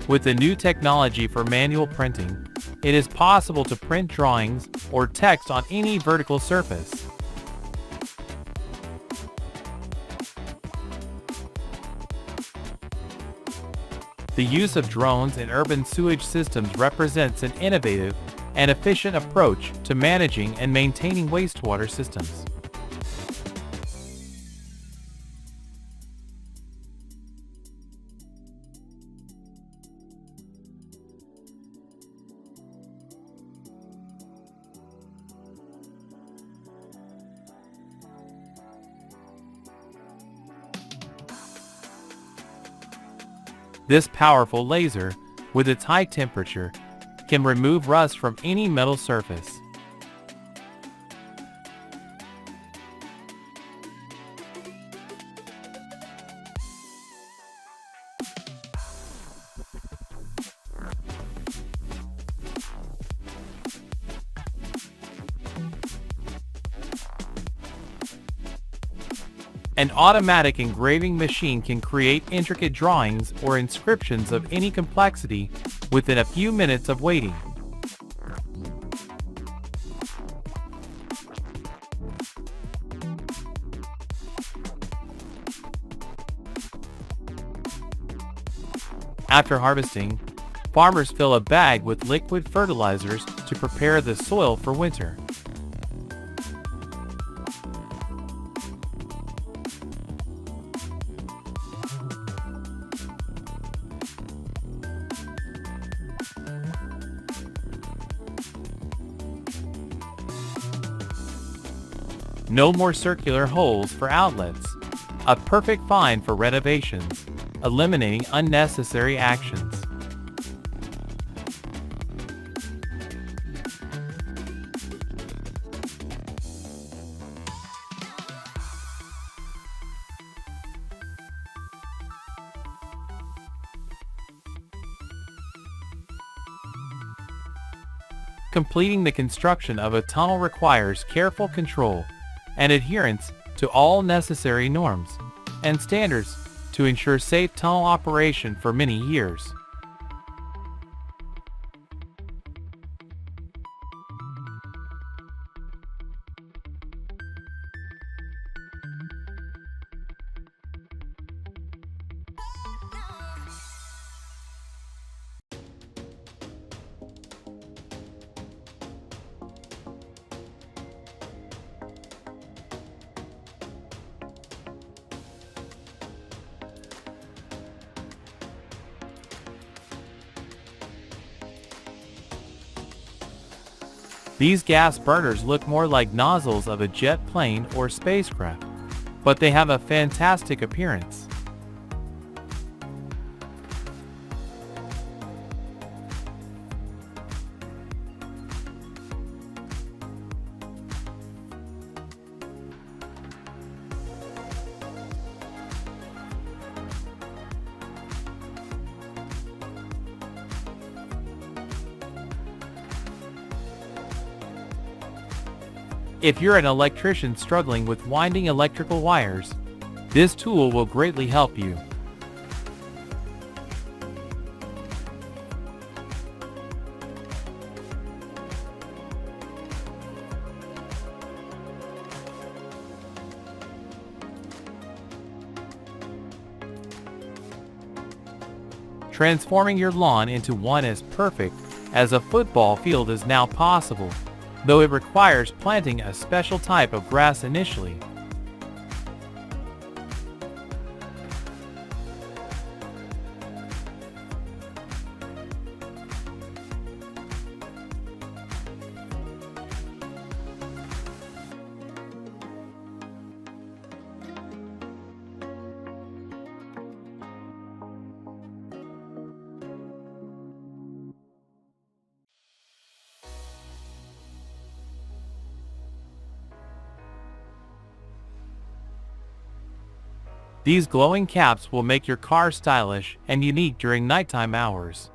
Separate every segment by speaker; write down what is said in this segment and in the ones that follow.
Speaker 1: With the new technology for manual printing, it is possible to print drawings or text on any vertical surface. The use of drones in urban sewage systems represents an innovative and efficient approach to managing and maintaining wastewater systems. This powerful laser, with its high temperature, can remove rust from any metal surface. An automatic engraving machine can create intricate drawings or inscriptions of any complexity within a few minutes of waiting. After harvesting, farmers fill a bag with liquid fertilizers to prepare the soil for winter. No more circular holes for outlets. A perfect find for renovations, eliminating unnecessary actions. Completing the construction of a tunnel requires careful control and adherence to all necessary norms and standards to ensure safe tunnel operation for many years. These gas burners look more like nozzles of a jet plane or spacecraft, but they have a fantastic appearance. If you're an electrician struggling with winding electrical wires, this tool will greatly help you. Transforming your lawn into one as perfect as a football field is now possible, though it requires planting a special type of grass initially. These glowing caps will make your car stylish and unique during nighttime hours.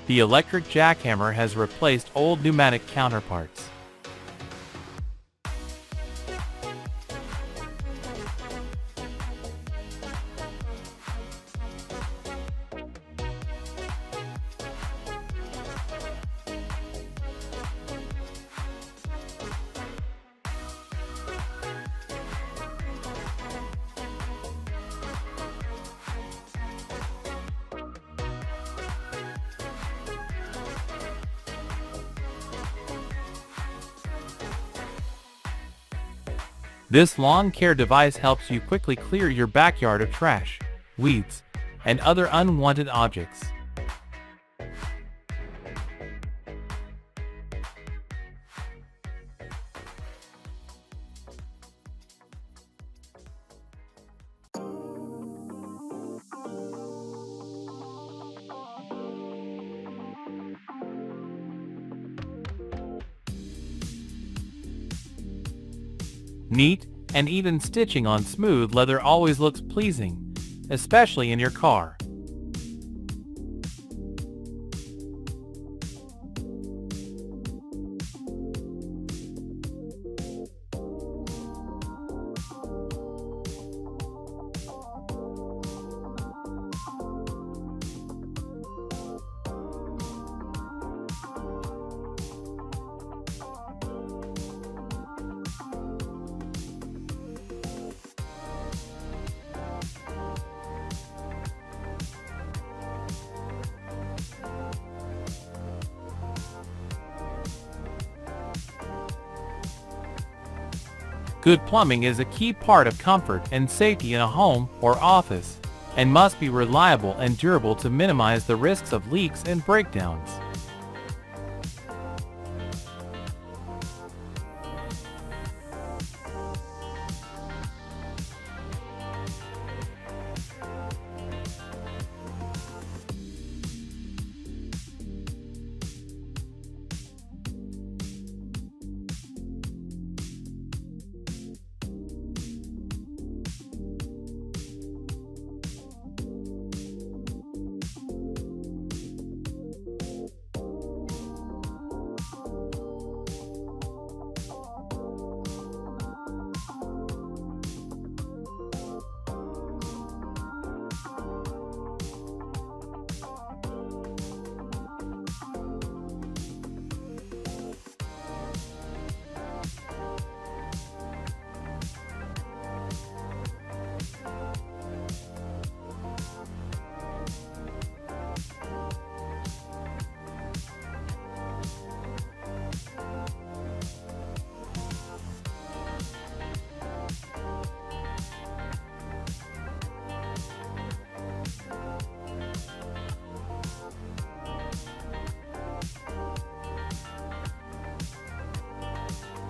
Speaker 1: The electric jackhammer has replaced old pneumatic counterparts. This lawn care device helps you quickly clear your backyard of trash, weeds, and other unwanted objects. Neat and even stitching on smooth leather always looks pleasing, especially in your car. Good plumbing is a key part of comfort and safety in a home or office, and must be reliable and durable to minimize the risks of leaks and breakdowns.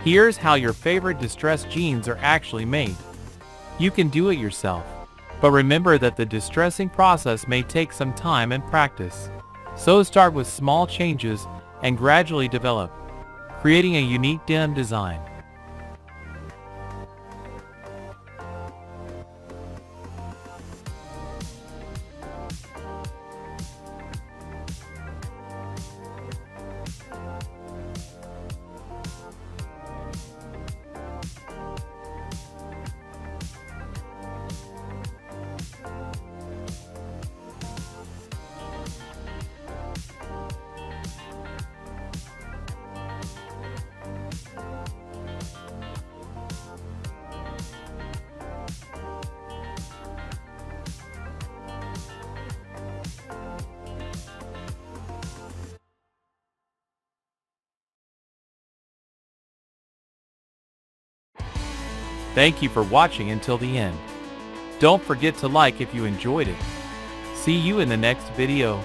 Speaker 1: Here's how your favorite distressed jeans are actually made. You can do it yourself, but remember that the distressing process may take some time and practice. So start with small changes and gradually develop, creating a unique denim design. Thank you for watching until the end. Don't forget to like if you enjoyed it. See you in the next video.